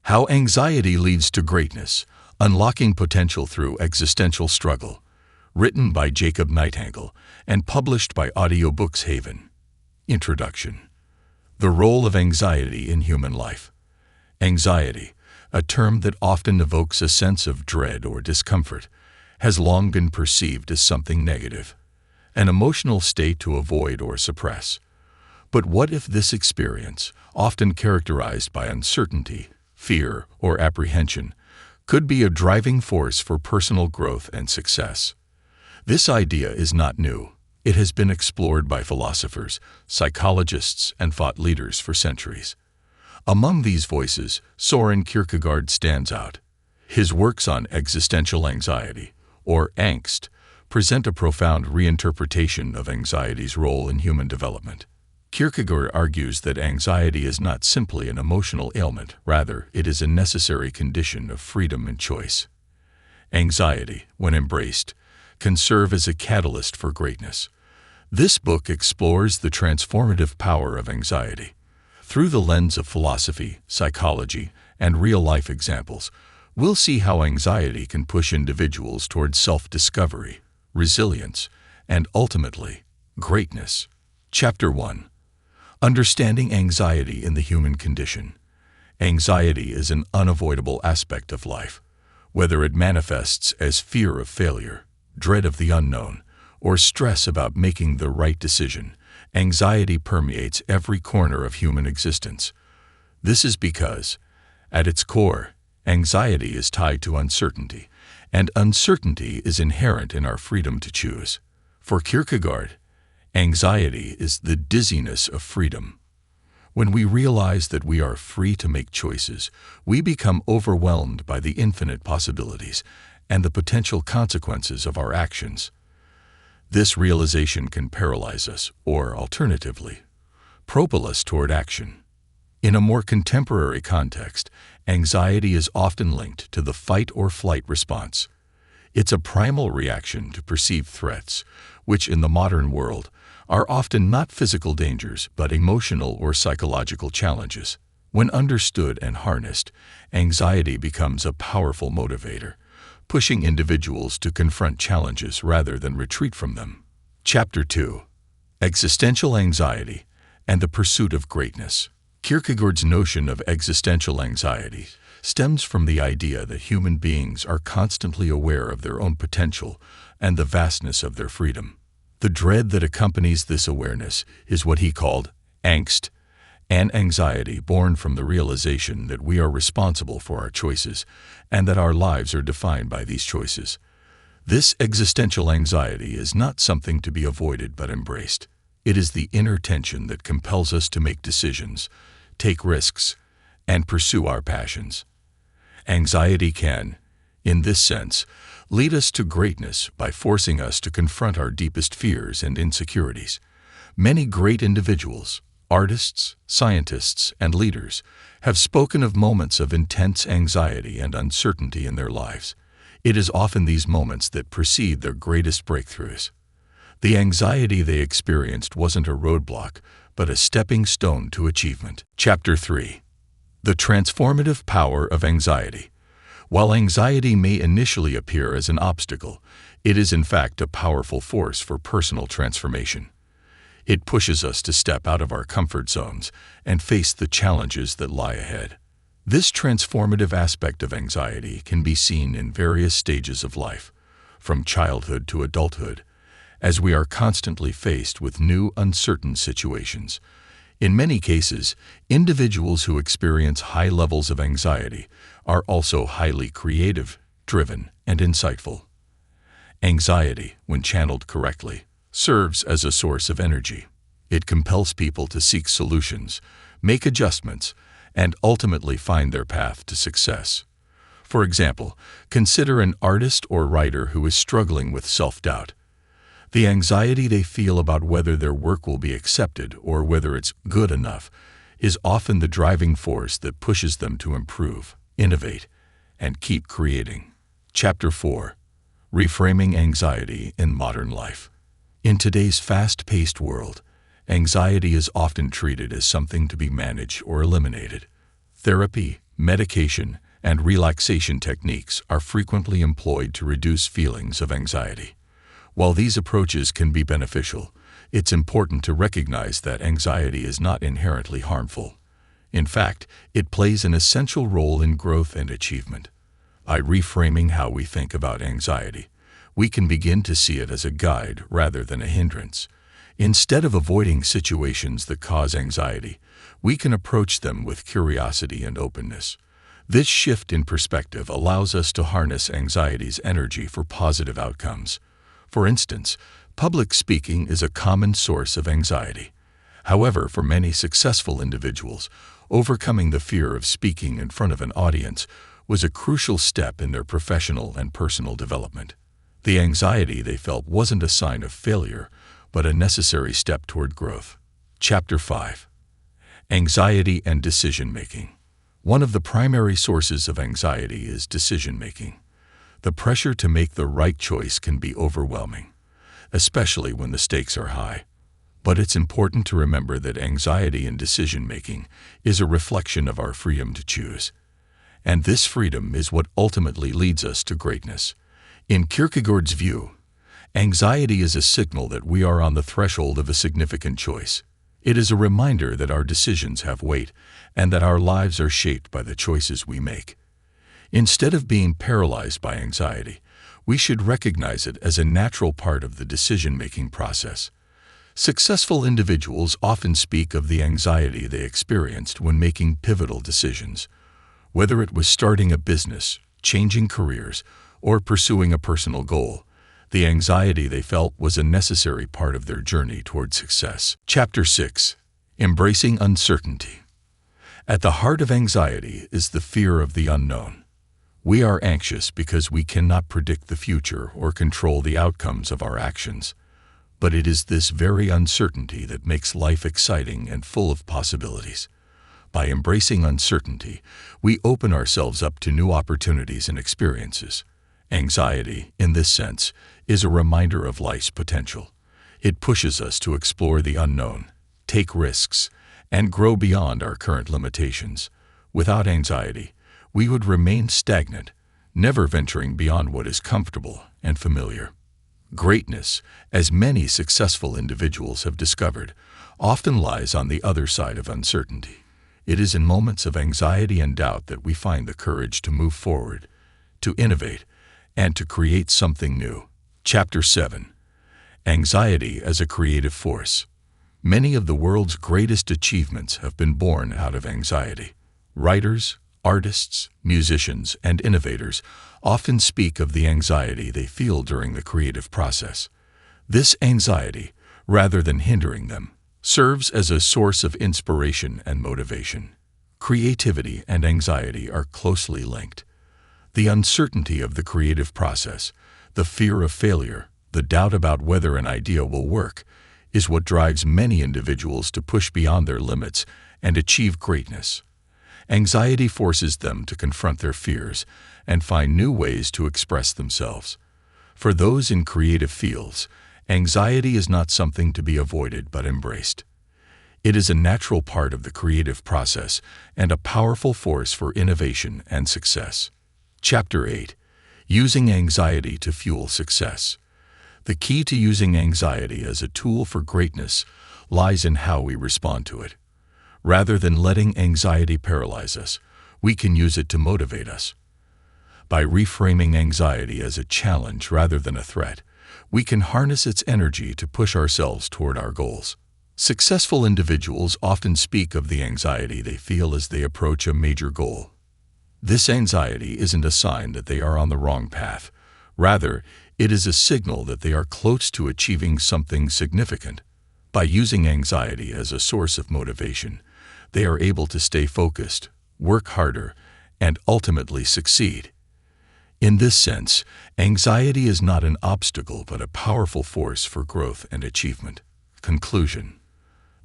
How Anxiety Leads to Greatness, Unlocking Potential Through Existential Struggle, written by Jacob Nightangle and published by Audiobooks Haven. Introduction. The role of anxiety in human life. Anxiety, a term that often evokes a sense of dread or discomfort, has long been perceived as something negative, an emotional state to avoid or suppress. But what if this experience, often characterized by uncertainty, fear, or apprehension, could be a driving force for personal growth and success? This idea is not new. It has been explored by philosophers, psychologists, and thought leaders for centuries. Among these voices, Søren Kierkegaard stands out. His works on existential anxiety, or angst, present a profound reinterpretation of anxiety's role in human development. Kierkegaard argues that anxiety is not simply an emotional ailment, rather, it is a necessary condition of freedom and choice. Anxiety, when embraced, can serve as a catalyst for greatness. This book explores the transformative power of anxiety. Through the lens of philosophy, psychology, and real-life examples, we'll see how anxiety can push individuals towards self-discovery, resilience, and ultimately, greatness. Chapter 1. Understanding Anxiety in the Human Condition. Anxiety is an unavoidable aspect of life. Whether it manifests as fear of failure, dread of the unknown, or stress about making the right decision, anxiety permeates every corner of human existence. This is because, at its core, anxiety is tied to uncertainty, and uncertainty is inherent in our freedom to choose. For Kierkegaard, anxiety is the dizziness of freedom. When we realize that we are free to make choices, we become overwhelmed by the infinite possibilities and the potential consequences of our actions. This realization can paralyze us, or alternatively, propel us toward action. In a more contemporary context, anxiety is often linked to the fight or flight response. It's a primal reaction to perceived threats, which in the modern world are often not physical dangers but emotional or psychological challenges. When understood and harnessed, anxiety becomes a powerful motivator, pushing individuals to confront challenges rather than retreat from them. Chapter 2. Existential Anxiety and the Pursuit of Greatness. Kierkegaard's notion of existential anxiety stems from the idea that human beings are constantly aware of their own potential and the vastness of their freedom. The dread that accompanies this awareness is what he called angst, an anxiety born from the realization that we are responsible for our choices and that our lives are defined by these choices. This existential anxiety is not something to be avoided but embraced. It is the inner tension that compels us to make decisions, take risks, and pursue our passions. Anxiety can, in this sense, lead us to greatness by forcing us to confront our deepest fears and insecurities. Many great individuals, artists, scientists, and leaders have spoken of moments of intense anxiety and uncertainty in their lives. It is often these moments that precede their greatest breakthroughs. The anxiety they experienced wasn't a roadblock, but a stepping stone to achievement. Chapter 3. The Transformative Power of Anxiety. While anxiety may initially appear as an obstacle, it is in fact a powerful force for personal transformation. It pushes us to step out of our comfort zones and face the challenges that lie ahead. This transformative aspect of anxiety can be seen in various stages of life, from childhood to adulthood, as we are constantly faced with new, uncertain situations. In many cases, individuals who experience high levels of anxiety are also highly creative, driven, and insightful. Anxiety, when channeled correctly, serves as a source of energy. It compels people to seek solutions, make adjustments, and ultimately find their path to success. For example, consider an artist or writer who is struggling with self-doubt. The anxiety they feel about whether their work will be accepted or whether it's good enough is often the driving force that pushes them to improve, innovate, and keep creating. Chapter 4. Reframing Anxiety in Modern Life. In today's fast-paced world, anxiety is often treated as something to be managed or eliminated. Therapy, medication, and relaxation techniques are frequently employed to reduce feelings of anxiety. While these approaches can be beneficial, it's important to recognize that anxiety is not inherently harmful. In fact, it plays an essential role in growth and achievement. By reframing how we think about anxiety, we can begin to see it as a guide rather than a hindrance. Instead of avoiding situations that cause anxiety, we can approach them with curiosity and openness. This shift in perspective allows us to harness anxiety's energy for positive outcomes. For instance, public speaking is a common source of anxiety. However, for many successful individuals, overcoming the fear of speaking in front of an audience was a crucial step in their professional and personal development. The anxiety they felt wasn't a sign of failure, but a necessary step toward growth. Chapter 5. Anxiety and Decision-Making. One of the primary sources of anxiety is decision-making. The pressure to make the right choice can be overwhelming, especially when the stakes are high. But it's important to remember that anxiety in decision-making is a reflection of our freedom to choose. And this freedom is what ultimately leads us to greatness. In Kierkegaard's view, anxiety is a signal that we are on the threshold of a significant choice. It is a reminder that our decisions have weight and that our lives are shaped by the choices we make. Instead of being paralyzed by anxiety, we should recognize it as a natural part of the decision-making process. Successful individuals often speak of the anxiety they experienced when making pivotal decisions. Whether it was starting a business, changing careers, or pursuing a personal goal, the anxiety they felt was a necessary part of their journey toward success. Chapter 6. Embracing Uncertainty. At the heart of anxiety is the fear of the unknown. We are anxious because we cannot predict the future or control the outcomes of our actions. But it is this very uncertainty that makes life exciting and full of possibilities. By embracing uncertainty, we open ourselves up to new opportunities and experiences. Anxiety, in this sense, is a reminder of life's potential. It pushes us to explore the unknown, take risks, and grow beyond our current limitations. Without anxiety, we would remain stagnant, never venturing beyond what is comfortable and familiar. Greatness, as many successful individuals have discovered, often lies on the other side of uncertainty. It is in moments of anxiety and doubt that we find the courage to move forward, to innovate, and to create something new. Chapter 7. Anxiety as a Creative Force. Many of the world's greatest achievements have been born out of anxiety. Writers, artists, musicians, and innovators often speak of the anxiety they feel during the creative process. This anxiety, rather than hindering them, serves as a source of inspiration and motivation. Creativity and anxiety are closely linked. The uncertainty of the creative process, the fear of failure, the doubt about whether an idea will work, is what drives many individuals to push beyond their limits and achieve greatness. Anxiety forces them to confront their fears and find new ways to express themselves. For those in creative fields, anxiety is not something to be avoided but embraced. It is a natural part of the creative process and a powerful force for innovation and success. Chapter 8. Using Anxiety to Fuel Success. The key to using anxiety as a tool for greatness lies in how we respond to it. Rather than letting anxiety paralyze us, we can use it to motivate us. By reframing anxiety as a challenge rather than a threat, we can harness its energy to push ourselves toward our goals. Successful individuals often speak of the anxiety they feel as they approach a major goal. This anxiety isn't a sign that they are on the wrong path. Rather, it is a signal that they are close to achieving something significant. By using anxiety as a source of motivation, they are able to stay focused, work harder, and ultimately succeed. In this sense, anxiety is not an obstacle but a powerful force for growth and achievement. Conclusion.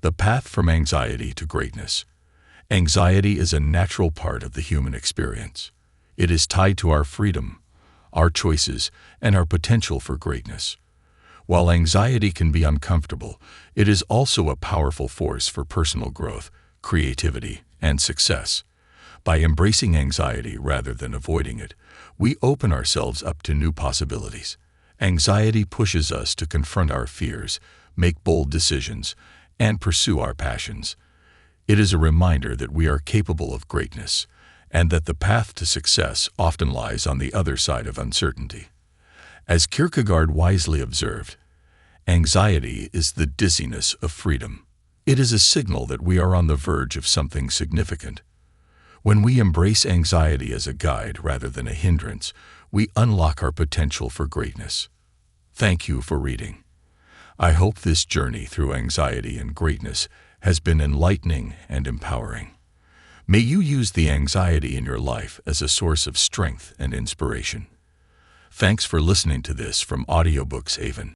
The path from anxiety to greatness. Anxiety is a natural part of the human experience. It is tied to our freedom, our choices, and our potential for greatness. While anxiety can be uncomfortable, it is also a powerful force for personal growth, creativity, and success. By embracing anxiety rather than avoiding it, we open ourselves up to new possibilities. Anxiety pushes us to confront our fears, make bold decisions, and pursue our passions. It is a reminder that we are capable of greatness, and that the path to success often lies on the other side of uncertainty. As Kierkegaard wisely observed, anxiety is the dizziness of freedom. It is a signal that we are on the verge of something significant. When we embrace anxiety as a guide rather than a hindrance, we unlock our potential for greatness. Thank you for reading. I hope this journey through anxiety and greatness has been enlightening and empowering. May you use the anxiety in your life as a source of strength and inspiration. Thanks for listening to this from Audiobooks Haven.